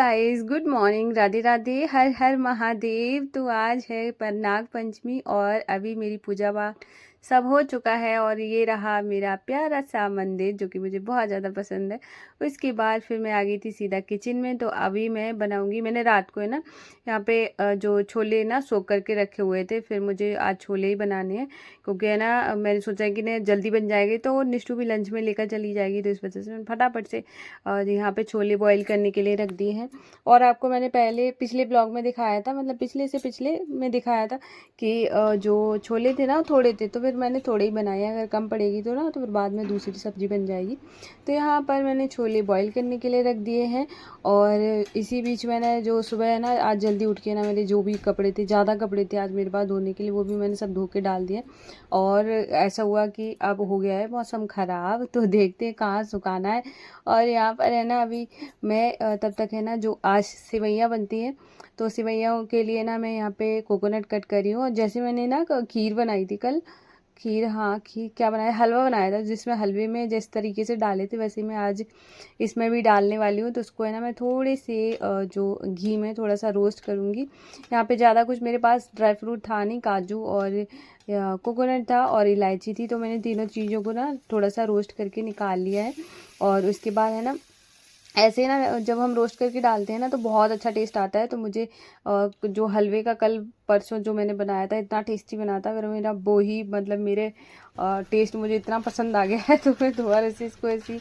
Guys, good morning, Radhe Radhe, हर हर महादेव। तो आज है पर नाग पंचमी और अभी मेरी पूजा पाठ सब हो चुका है और ये रहा मेरा प्यारा सा मंदिर जो कि मुझे बहुत ज़्यादा पसंद है। उसके बाद फिर मैं आ गई थी सीधा किचन में। तो अभी मैं बनाऊंगी, मैंने रात को है ना यहाँ पे जो छोले ना सोख करके रखे हुए थे, फिर मुझे आज छोले ही बनाने हैं क्योंकि है ना मैंने सोचा है कि ना जल्दी बन जाएगी तो निष्ठू भी लंच में लेकर चली जाएगी, तो इस वजह से मैंने फटाफट से यहाँ पे छोले बॉईल करने के लिए रख दिए हैं। और आपको मैंने पहले पिछले ब्लॉग में दिखाया था, मतलब पिछले से पिछले में दिखाया था कि जो छोले थे ना थोड़े थे, तो फिर मैंने थोड़े ही बनाए, अगर कम पड़ेगी तो ना तो फिर बाद में दूसरी सब्जी बन जाएगी। तो यहाँ पर मैंने छोले बॉईल करने के लिए रख दिए हैं। और इसी बीच मैंने जो सुबह है ना आज जल्दी उठ के ना मेरे जो भी कपड़े थे, ज़्यादा कपड़े थे आज मेरे पास धोने के लिए, वो भी मैंने सब धो के डाल दिए। और ऐसा हुआ कि अब हो गया है मौसम ख़राब, तो देखते हैं कहाँ सुखाना है। और यहाँ पर है ना अभी मैं तब तक है ना जो आज सेवइयाँ बनती हैं, तो सेवइयों के लिए ना मैं यहाँ पे कोकोनट कट कर रही हूँ। और जैसे मैंने ना खीर बनाई थी कल, खीर, हाँ खीर क्या बनाया, हलवा बनाया था, जिसमें हलवे में जिस तरीके से डाले थे वैसे मैं आज इसमें भी डालने वाली हूँ। तो उसको है ना मैं थोड़े से जो घी में थोड़ा सा रोस्ट करूँगी। यहाँ पे ज़्यादा कुछ मेरे पास ड्राई फ्रूट था नहीं, काजू और कोकोनट था और इलायची थी, तो मैंने तीनों चीज़ों को ना थोड़ा सा रोस्ट करके निकाल लिया है। और उसके बाद है ना ऐसे ना जब हम रोस्ट करके डालते हैं ना तो बहुत अच्छा टेस्ट आता है। तो मुझे जो हलवे का कल परसों जो मैंने बनाया था इतना टेस्टी बना था, अगर मेरा वो ही मतलब मेरे टेस्ट मुझे इतना पसंद आ गया है तो मैं दोबारा से इसको ऐसी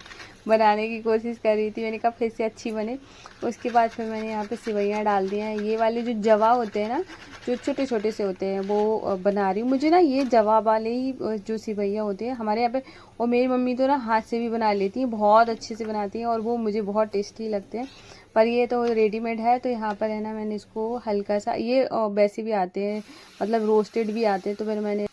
बनाने की कोशिश कर रही थी, मैंने कहा फिर से अच्छी बने। उसके बाद फिर मैंने यहाँ पे सेवइयाँ डाल दी हैं। ये वाले जो जवा होते हैं ना, जो छोटे छोटे से होते हैं, वो बना रही हूँ। मुझे ना ये जवा वाले ही जो सेवइयाँ होती हैं हमारे यहाँ पे, और मेरी मम्मी तो ना हाथ से भी बना लेती हैं, बहुत अच्छे से बनाती हैं और वो मुझे बहुत टेस्टी लगते हैं। पर ये तो रेडीमेड है, तो यहाँ पर है ना मैंने इसको हल्का सा, ये वैसे भी आते हैं मतलब रोस्टेड भी आते हैं, तो फिर मैंने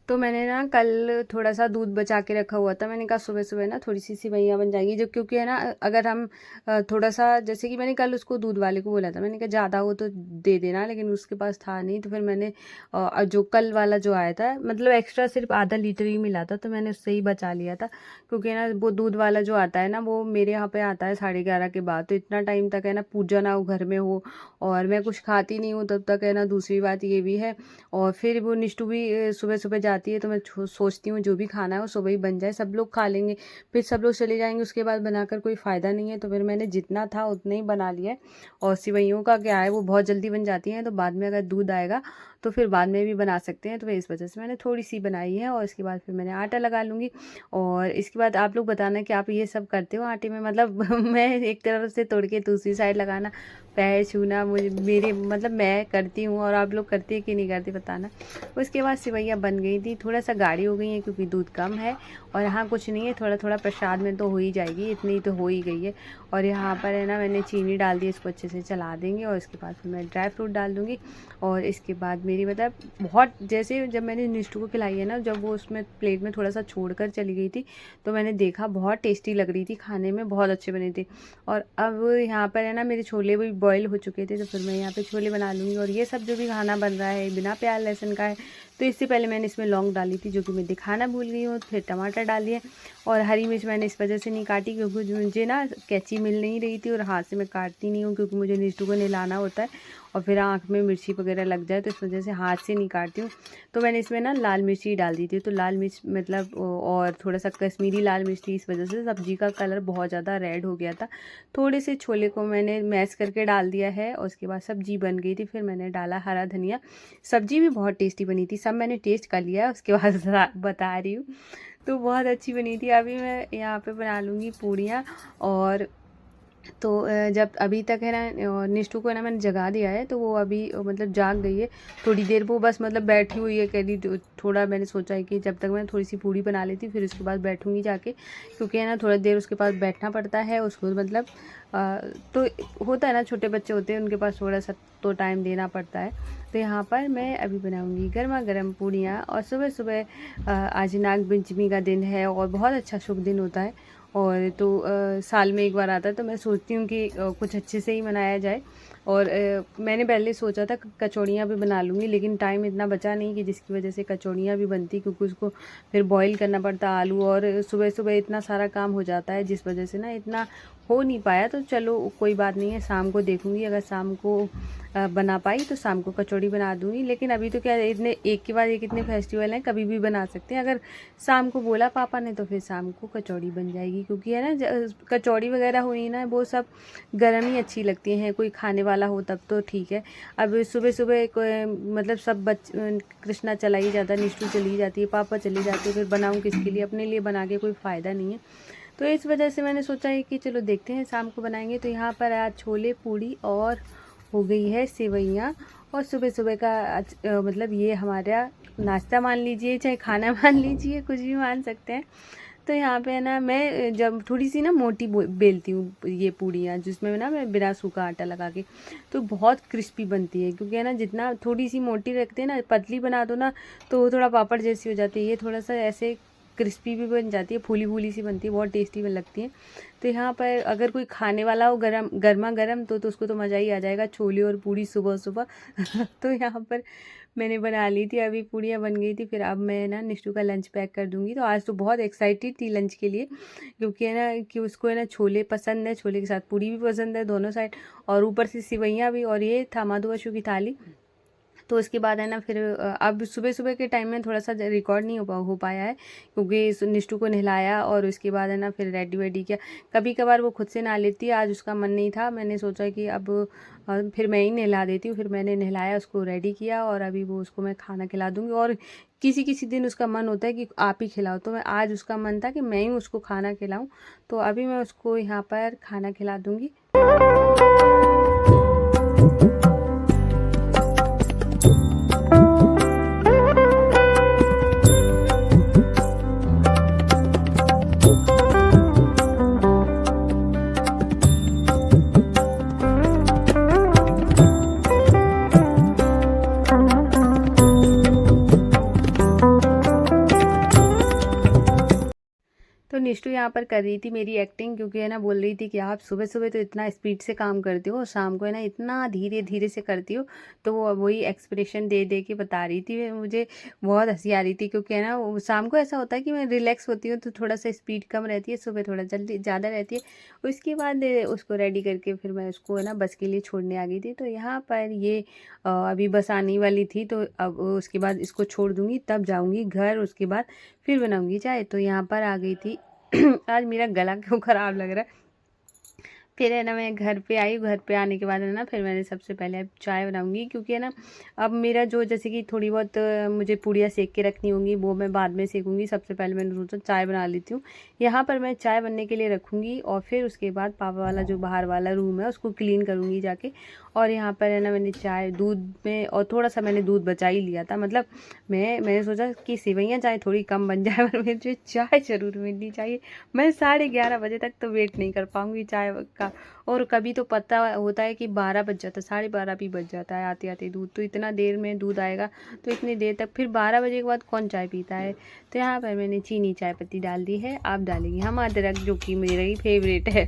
मैंने ना कल थोड़ा सा दूध बचा के रखा हुआ था, मैंने कहा सुबह सुबह ना थोड़ी सी सेवइयाँ बन जाएगी, जो क्योंकि है ना अगर हम थोड़ा सा, जैसे कि मैंने कल उसको दूध वाले को बोला था, मैंने कहा ज़्यादा हो तो दे देना, लेकिन उसके पास था नहीं, तो फिर मैंने जो कल वाला जो आया था मतलब एक्स्ट्रा सिर्फ आधा लीटर ही मिला था, तो मैंने उससे ही बचा लिया था। क्योंकि ना वो दूध वाला जो आता है ना वो मेरे यहाँ पे आता है 11:30 के बाद, तो इतना टाइम तक है ना पूजा ना हो घर में हो और मैं कुछ खाती नहीं हूँ तब तक है ना, दूसरी बात ये भी है। और फिर वो निष्ठू भी सुबह सुबह जाती है, तो मैं सोचती हूँ जो भी खाना है वो सुबह ही बन जाए, सब लोग खा लेंगे, फिर सब लोग चले जाएंगे, उसके बाद बनाकर कोई फ़ायदा नहीं है। तो फिर मैंने जितना था उतना ही बना लिया है। और सेवइयों का क्या है, वो बहुत जल्दी बन जाती हैं, तो बाद में अगर दूध आएगा तो फिर बाद में भी बना सकते हैं, तो फिर इस वजह से मैंने थोड़ी सी बनाई है। और इसके बाद फिर मैंने आटा लगा लूँगी। और इसके बाद आप लोग बताना कि आप ये सब करते हो आटे में, मतलब मैं एक तरफ से तोड़ के दूसरी साइड लगाना, पैर छूना, मुझे मेरे मतलब मैं करती हूँ, और आप लोग करते हैं कि नहीं करते बताना। उसके बाद सेवइयाँ बन गई थी, थोड़ा सा गाढ़ी हो गई है क्योंकि दूध कम है, और यहाँ कुछ नहीं है, थोड़ा थोड़ा प्रसाद में तो हो ही जाएगी, इतनी तो हो ही गई है। और यहाँ पर है ना मैंने चीनी डाल दी, इसको अच्छे से चला देंगे और इसके बाद फिर मैं ड्राई फ्रूट डाल दूँगी। और इसके बाद मेरी मतलब बहुत, जैसे जब मैंने निष्ठू को खिलाई है ना, जब वो उसमें प्लेट में थोड़ा सा छोड़ कर चली गई थी, तो मैंने देखा बहुत टेस्टी लग रही थी, खाने में बहुत अच्छे बने थे। और अब यहाँ पर है ना मेरे छोले भी बॉईल हो चुके थे, तो फिर मैं यहाँ पे छोले बना लूँगी। और ये सब जो भी खाना बन रहा है बिना प्याज लहसुन का है, तो इससे पहले मैंने इसमें लौंग डाली थी जो कि मैं दिखाना भूल गई हूँ, फिर टमाटर डाल दिए। और हरी मिर्च मैंने इस वजह से नहीं काटी क्योंकि मुझे ना कैंची मिल नहीं रही थी, और हाथ से मैं काटती नहीं हूँ क्योंकि मुझे निष्ठू को नहलाना होता है और फिर आँख में मिर्ची वगैरह लग जाए, तो इस वजह से हाथ से नहीं काटती हूँ। तो मैंने इसमें ना लाल मिर्ची डाल दी थी, तो लाल मिर्च मतलब और थोड़ा सा कश्मीरी लाल मिर्च थी, इस वजह से सब्ज़ी का कलर बहुत ज़्यादा रेड हो गया था। थोड़े से छोले को मैंने मैश करके डाल दिया है और उसके बाद सब्ज़ी बन गई थी, फिर मैंने डाला हरा धनिया। सब्ज़ी भी बहुत टेस्टी बनी थी, सब मैंने टेस्ट कर लिया उसके बाद बता रही हूँ, तो बहुत अच्छी बनी थी। अभी मैं यहाँ पे बना लूँगी पूड़ियाँ। और तो जब अभी तक है ना निष्ठू को है ना मैंने जगा दिया है, तो वो अभी मतलब जाग गई है थोड़ी देर, वो बस मतलब बैठी हुई है, कह रही थोड़ा, मैंने सोचा है कि जब तक मैं थोड़ी सी पूड़ी बना लेती फिर उसके बाद बैठूंगी जाके, क्योंकि है ना थोड़ा देर उसके पास बैठना पड़ता है उसको, मतलब तो होता है ना, छोटे बच्चे होते हैं उनके पास थोड़ा सा तो टाइम देना पड़ता है। तो यहाँ पर मैं अभी बनाऊंगी गर्मा गर्म पूड़ियाँ। और सुबह सुबह आज नाग पंचमी का दिन है और बहुत अच्छा शुभ दिन होता है। और तो साल में एक बार आता है, तो मैं सोचती हूँ कि कुछ अच्छे से ही मनाया जाए। और मैंने पहले सोचा था कचौड़ियाँ भी बना लूँगी, लेकिन टाइम इतना बचा नहीं कि जिसकी वजह से कचौड़ियाँ भी बनती, क्योंकि उसको फिर बॉईल करना पड़ता आलू, और सुबह सुबह इतना सारा काम हो जाता है, जिस वजह से ना इतना हो नहीं पाया। तो चलो कोई बात नहीं है, शाम को देखूँगी, अगर शाम को बना पाई तो शाम को कचौड़ी बना दूँगी। लेकिन अभी तो क्या है, इतने एक के बाद एक इतने फेस्टिवल हैं, कभी भी बना सकते हैं। अगर शाम को बोला पापा ने तो फिर शाम को कचौड़ी बन जाएगी, क्योंकि है ना कचौड़ी वगैरह हुई ना, वो सब गर्म ही अच्छी लगती हैं, कोई खाने वाला हो तब तो ठीक है। अब सुबह सुबह मतलब सब कृष्णा चला ही जाता है, निष्ठू चली जाती है, पापा चली जाती है, फिर बनाऊँ किसके लिए? अपने लिए बना के कोई फ़ायदा नहीं है। तो इस वजह से मैंने सोचा है कि चलो देखते हैं शाम को बनाएंगे। तो यहाँ पर आज छोले पूड़ी और हो गई है सेवइयाँ, और सुबह सुबह का आज मतलब ये हमारा नाश्ता मान लीजिए, चाहे खाना मान लीजिए, कुछ भी मान सकते हैं। तो यहाँ पे है ना, मैं जब थोड़ी सी ना मोटी बेलती हूँ ये पूड़ियाँ, जिसमें ना मैं बिना सूखा आटा लगा के, तो बहुत क्रिस्पी बनती है। क्योंकि है ना, जितना थोड़ी सी मोटी रखते हैं ना, पतली बना दो ना, तो वो थोड़ा पापड़ जैसी हो जाती है। ये थोड़ा सा ऐसे क्रिस्पी भी बन जाती है, फूली फूली सी बनती है, बहुत टेस्टी बन लगती है। तो यहाँ पर अगर कोई खाने वाला हो गर्मा गर्म, तो उसको तो मज़ा ही आ जाएगा, छोले और पूड़ी सुबह सुबह। तो यहाँ पर मैंने बना ली थी, अभी पूड़ियाँ बन गई थी। फिर अब मैं ना निष्ठू का लंच पैक कर दूँगी। तो आज तो बहुत एक्साइटेड थी लंच के लिए, क्योंकि है ना कि उसको है ना छोले पसंद है, छोले के साथ पूड़ी भी पसंद है, दोनों साइड, और ऊपर से सिवैयाँ भी। और ये था माधुवशु की थाली। तो उसके बाद है ना, फिर अब सुबह सुबह के टाइम में थोड़ा सा रिकॉर्ड नहीं हो पाया है, क्योंकि निष्ठू को नहलाया और उसके बाद है ना फिर रेडी वेडी किया। कभी कभार वो खुद से नहा लेती है, आज उसका मन नहीं था, मैंने सोचा कि अब फिर मैं ही नहला देती हूँ। फिर मैंने नहलाया, उसको रेडी किया, और अभी वो उसको मैं खाना खिला दूँगी। और किसी किसी दिन उसका मन होता है कि आप ही खिलाओ, तो मैं आज उसका मन था कि मैं ही उसको खाना खिलाऊँ। तो अभी मैं उसको यहाँ पर खाना खिला दूँगी। तो निष्ठू यहाँ पर कर रही थी मेरी एक्टिंग, क्योंकि है ना बोल रही थी कि आप सुबह सुबह तो इतना स्पीड से काम करती हो, और शाम को है ना इतना धीरे धीरे से करती हो। तो वो वही एक्सप्रेशन दे दे के बता रही थी, मुझे बहुत हंसी आ रही थी। क्योंकि है ना शाम को ऐसा होता है कि मैं रिलैक्स होती हूँ, तो थोड़ा सा स्पीड कम रहती है, सुबह थोड़ा जल्दी ज़्यादा रहती है। उसके बाद उसको रेडी करके फिर मैं उसको है ना बस के लिए छोड़ने आ गई थी। तो यहाँ पर ये अभी बस आने वाली थी, तो अब उसके बाद इसको छोड़ दूँगी, तब जाऊँगी घर। उसके बाद फिर बनाऊँगी चाय। तो यहाँ पर आ गई थी। आज मेरा गला क्यों ख़राब लग रहा है। फिर है ना मैं घर पे आई, घर पे आने के बाद है ना फिर मैंने सबसे पहले अब चाय बनाऊंगी, क्योंकि है ना अब मेरा जो जैसे कि थोड़ी बहुत मुझे पूड़ियाँ सेक के रखनी होंगी, वो मैं बाद में सेकूंगी। सबसे पहले मैंने सोचा चाय बना लेती हूँ। यहाँ पर मैं चाय बनने के लिए रखूँगी, और फिर उसके बाद पापा वाला जो बाहर वाला रूम है उसको क्लीन करूँगी जाके। और यहाँ पर है ना मैंने चाय दूध में, और थोड़ा सा मैंने दूध बचा ही लिया था, मतलब मैंने सोचा कि सेवइयाँ चाय थोड़ी कम बन जाए, पर मुझे चाय ज़रूर मिलनी चाहिए। मैं 11:30 बजे तक तो वेट नहीं कर पाऊँगी चाय का। और कभी तो पता होता है कि 12 बज जाता है, 12:30 भी बज जाता है आते आते दूध। तो इतना देर में दूध आएगा, तो इतनी देर तक फिर 12 बजे के बाद कौन चाय पीता है। तो यहाँ पर मैंने चीनी चाय पत्ती डाल दी है। आप डालेंगे हम अदरक, जो कि मेरा ही फेवरेट है।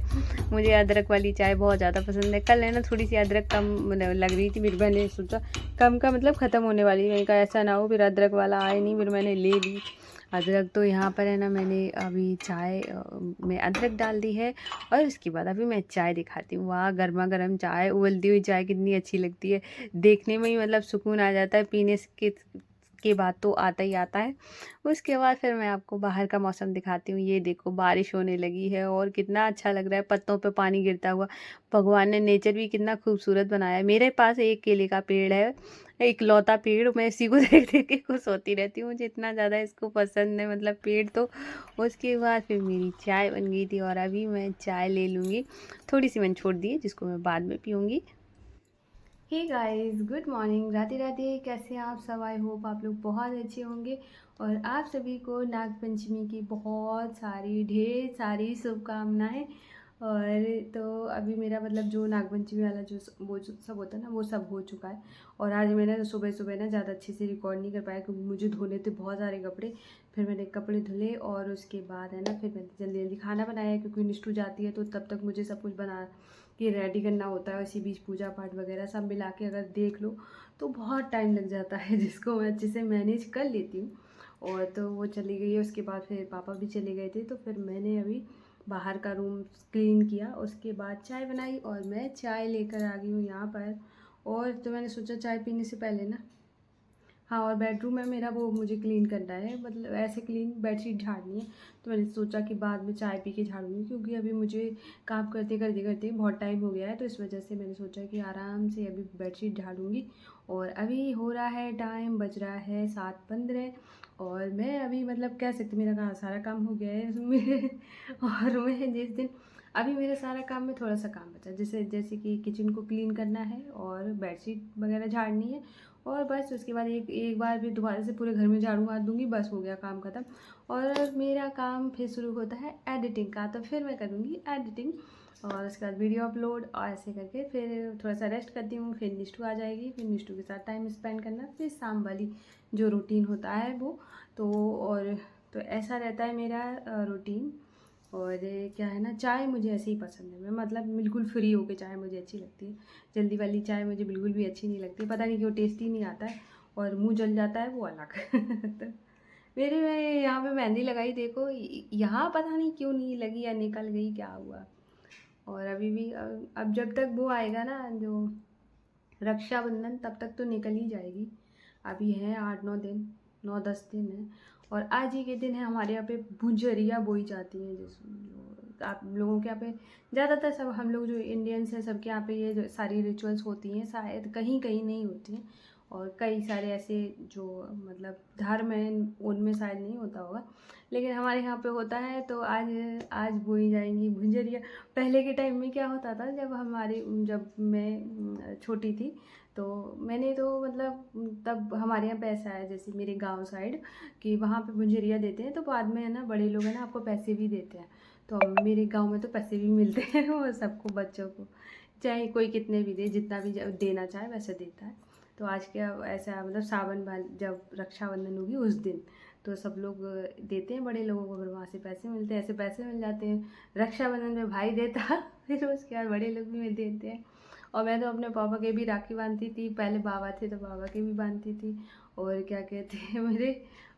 मुझे अदरक वाली चाय बहुत ज़्यादा पसंद है। कल है ना थोड़ी सी अदरक कम लग रही थी, फिर मैंने सोचा कम का मतलब ख़त्म होने वाली, मैंने कहा ऐसा ना हो फिर अदरक वाला आए नहीं, फिर मैंने ले ली अदरक। तो यहाँ पर है ना मैंने अभी चाय में अदरक डाल दी है, और उसके बाद अभी मैं चाय दिखाती हूँ। वाह, गर्मा गर्म चाय, उबलती हुई चाय कितनी अच्छी लगती है, देखने में ही मतलब सुकून आ जाता है, पीने के बाद तो आता ही आता है। उसके बाद फिर मैं आपको बाहर का मौसम दिखाती हूँ। ये देखो बारिश होने लगी है, और कितना अच्छा लग रहा है, पत्तों पे पानी गिरता हुआ। भगवान ने नेचर भी कितना खूबसूरत बनाया है। मेरे पास एक केले का पेड़ है, इकलौता पेड़, मैं इसी को देख देख के खुश होती रहती हूँ, मुझे इतना ज़्यादा इसको पसंद है, मतलब पेड़। तो उसके बाद फिर मेरी चाय बन गई थी, और अभी मैं चाय ले लूँगी। थोड़ी सी मैंने छोड़ दी है, जिसको मैं बाद में पीऊँगी। Hey guys, good morning, Radhe Radhe. कैसे हैं आप सब? आई होप आप लोग बहुत अच्छे होंगे, और आप सभी को नाग पंचमी की बहुत सारी ढेर सारी शुभकामनाएं। और तो अभी मेरा मतलब जो नागपंचमी वाला वो जो सब होता है ना, वो सब हो चुका है। और आज मैंने सुबह सुबह ना ज़्यादा अच्छे से रिकॉर्ड नहीं कर पाया, क्योंकि मुझे धोने थे बहुत सारे कपड़े। फिर मैंने कपड़े धुले और उसके बाद है ना फिर मैंने जल्दी जल्दी खाना बनाया, क्योंकि निष्ठू जाती है तो तब तक मुझे सब कुछ बना के रेडी करना होता है। इसी बीच पूजा पाठ वगैरह सब मिला के अगर देख लो तो बहुत टाइम लग जाता है, जिसको मैं अच्छे से मैनेज कर लेती हूँ। और तो वो चली गई है, उसके बाद फिर पापा भी चले गए थे, तो फिर मैंने अभी बाहर का रूम क्लीन किया, उसके बाद चाय बनाई और मैं चाय लेकर आ गई हूँ यहाँ पर। और तो मैंने सोचा चाय पीने से पहले ना, हाँ, और बेडरूम है मेरा, वो मुझे क्लीन करना है, मतलब ऐसे क्लीन बेडशीट झाड़नी है। तो मैंने सोचा कि बाद में चाय पी के झाड़ूंगी, क्योंकि अभी मुझे काम करते करते करते बहुत टाइम हो गया है, तो इस वजह से मैंने सोचा कि आराम से अभी बेडशीट झाड़ूंगी। और अभी हो रहा है टाइम, बज रहा है 7:15 और मैं अभी मतलब कह सकती मेरा सारा काम हो गया है उसमें और मैं जिस दिन अभी मेरा सारा काम में थोड़ा सा काम बचा, जैसे जैसे कि किचन को क्लीन करना है और बेडशीट वगैरह झाड़नी है, और बस उसके बाद एक एक बार भी दोबारा से पूरे घर में झाड़ू मार दूंगी, बस हो गया काम ख़त्म। और मेरा काम फिर शुरू होता है एडिटिंग का, तो फिर मैं करूँगी एडिटिंग और उसके बाद वीडियो अपलोड, और ऐसे करके फिर थोड़ा सा रेस्ट करती हूँ। फिर निष्ठू आ जाएगी, फिर निष्ठू के साथ टाइम स्पेंड करना, फिर शाम वाली जो रूटीन होता है वो तो। और तो ऐसा रहता है मेरा रूटीन। और क्या है ना, चाय मुझे ऐसे ही पसंद है, मैं मतलब बिल्कुल फ्री होके चाय मुझे अच्छी लगती है। जल्दी वाली चाय मुझे बिल्कुल भी अच्छी नहीं लगती, पता नहीं क्यों, टेस्ट ही नहीं आता है और मुंह जल जाता है, वो अलग तो मेरे में यहाँ पे मेहंदी लगाई देखो, यहाँ पता नहीं क्यों नहीं लगी या निकल गई, क्या हुआ। और अभी भी अब जब तक वो आएगा ना जो रक्षाबंधन, तब तक तो निकल ही जाएगी। अभी है 8-9 दिन, 9-10 दिन है। और आज ही के दिन है हमारे यहाँ पे भुंजरिया बोई जाती हैं, जैसे जो आप लोगों के यहाँ पे ज़्यादातर सब हम लोग जो इंडियंस हैं सबके यहाँ पे ये जो सारी रिचुअल्स होती हैं, शायद कहीं कहीं नहीं होती हैं, और कई सारे ऐसे जो मतलब धर्म हैं उनमें शायद नहीं होता होगा, लेकिन हमारे यहाँ पे होता है। तो आज आज बोई जाएंगी भुंजरिया। पहले के टाइम में क्या होता था, जब मैं छोटी थी, तो मैंने तो मतलब तब हमारे यहाँ पे ऐसा है, जैसे मेरे गांव साइड कि वहाँ पे भुंजरिया देते हैं, तो बाद में है ना बड़े लोग हैं ना आपको पैसे भी देते हैं। तो मेरे गांव में तो पैसे भी मिलते हैं वो सबको, बच्चों को, चाहे कोई कितने भी दे, जितना भी देना चाहे वैसे देता है। तो आज क्या ऐसा मतलब सावन वाल जब रक्षाबंधन होगी उस दिन तो सब लोग देते हैं बड़े लोगों को, फिर वहाँ से पैसे मिलते हैं, ऐसे पैसे मिल जाते हैं। रक्षाबंधन में भाई देता फिर उसके बाद बड़े लोग भी देते हैं। और मैं तो अपने पापा के भी राखी बांधती थी, पहले बाबा थे तो बाबा के भी बांधती थी। और क्या कहते हैं मेरे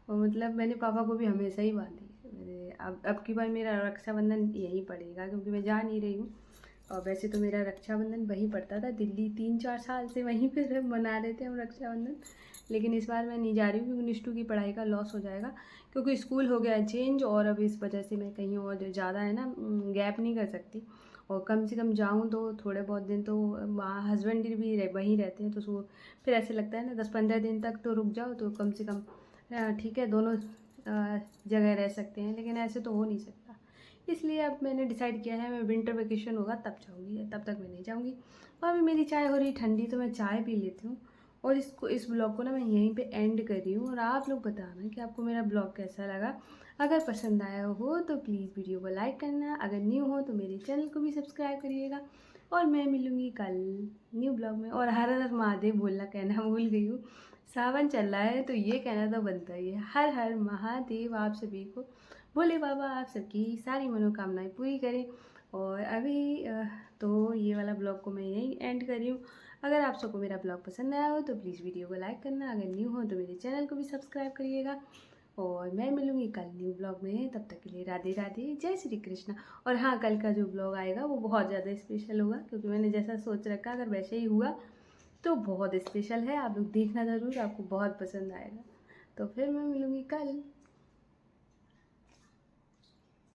मतलब मैंने पापा को भी हमेशा ही बांधी। मेरे अब की बार मेरा रक्षाबंधन यहीं पड़ेगा, क्योंकि मैं जा नहीं रही हूँ। और वैसे तो मेरा रक्षाबंधन वहीं पड़ता था दिल्ली, 3-4 साल से वहीं पे मना रहे थे हम रक्षाबंधन। लेकिन इस बार मैं नहीं जा रही हूँ, क्योंकि निष्ठू की पढ़ाई का लॉस हो जाएगा, क्योंकि स्कूल हो गया है चेंज, और अब इस वजह से मैं कहीं और ज़्यादा है ना गैप नहीं कर सकती। और कम से कम जाऊँ तो थोड़े बहुत दिन तो वहाँ हस्बैंड भी वहीं रहते हैं, तो फिर ऐसे लगता है ना 10-15 दिन तक तो रुक जाओ तो कम से कम ठीक है, दोनों जगह रह सकते हैं, लेकिन ऐसे तो हो नहीं सकता। इसलिए अब मैंने डिसाइड किया है मैं विंटर वेकेशन होगा तब जाऊँगी, तब तक मैं नहीं जाऊँगी। और अभी मेरी चाय हो रही ठंडी, तो मैं चाय पी लेती हूँ। और इस ब्लॉग को ना मैं यहीं पे एंड कर रही हूँ, और आप लोग बताना कि आपको मेरा ब्लॉग कैसा लगा। अगर पसंद आया हो तो प्लीज़ वीडियो को लाइक करना, अगर न्यू हो तो मेरे चैनल को भी सब्सक्राइब करिएगा। और मैं मिलूँगी कल न्यू ब्लॉग में। और हर हर महादेव बोलना कहना भूल गई हूँ, सावन चल रहा है तो ये कहना तो बनता ही है, हर हर महादेव। आप सभी को भोले बाबा आप सबकी सारी मनोकामनाएं पूरी करें। और अभी तो ये वाला ब्लॉग को मैं यहीं एंड कर रही हूँ। अगर आप सबको मेरा ब्लॉग पसंद आया हो तो प्लीज़ वीडियो को लाइक करना, अगर न्यू हो तो मेरे चैनल को भी सब्सक्राइब करिएगा। और मैं मिलूँगी कल न्यू ब्लॉग में, तब तक के लिए राधे राधे, जय श्री कृष्णा। और हाँ, कल का जो ब्लॉग आएगा वो बहुत ज़्यादा स्पेशल होगा, क्योंकि मैंने जैसा सोच रखा अगर वैसे ही हुआ तो बहुत स्पेशल है। आप लोग देखना ज़रूर, आपको बहुत पसंद आएगा। तो फिर मैं मिलूँगी कल।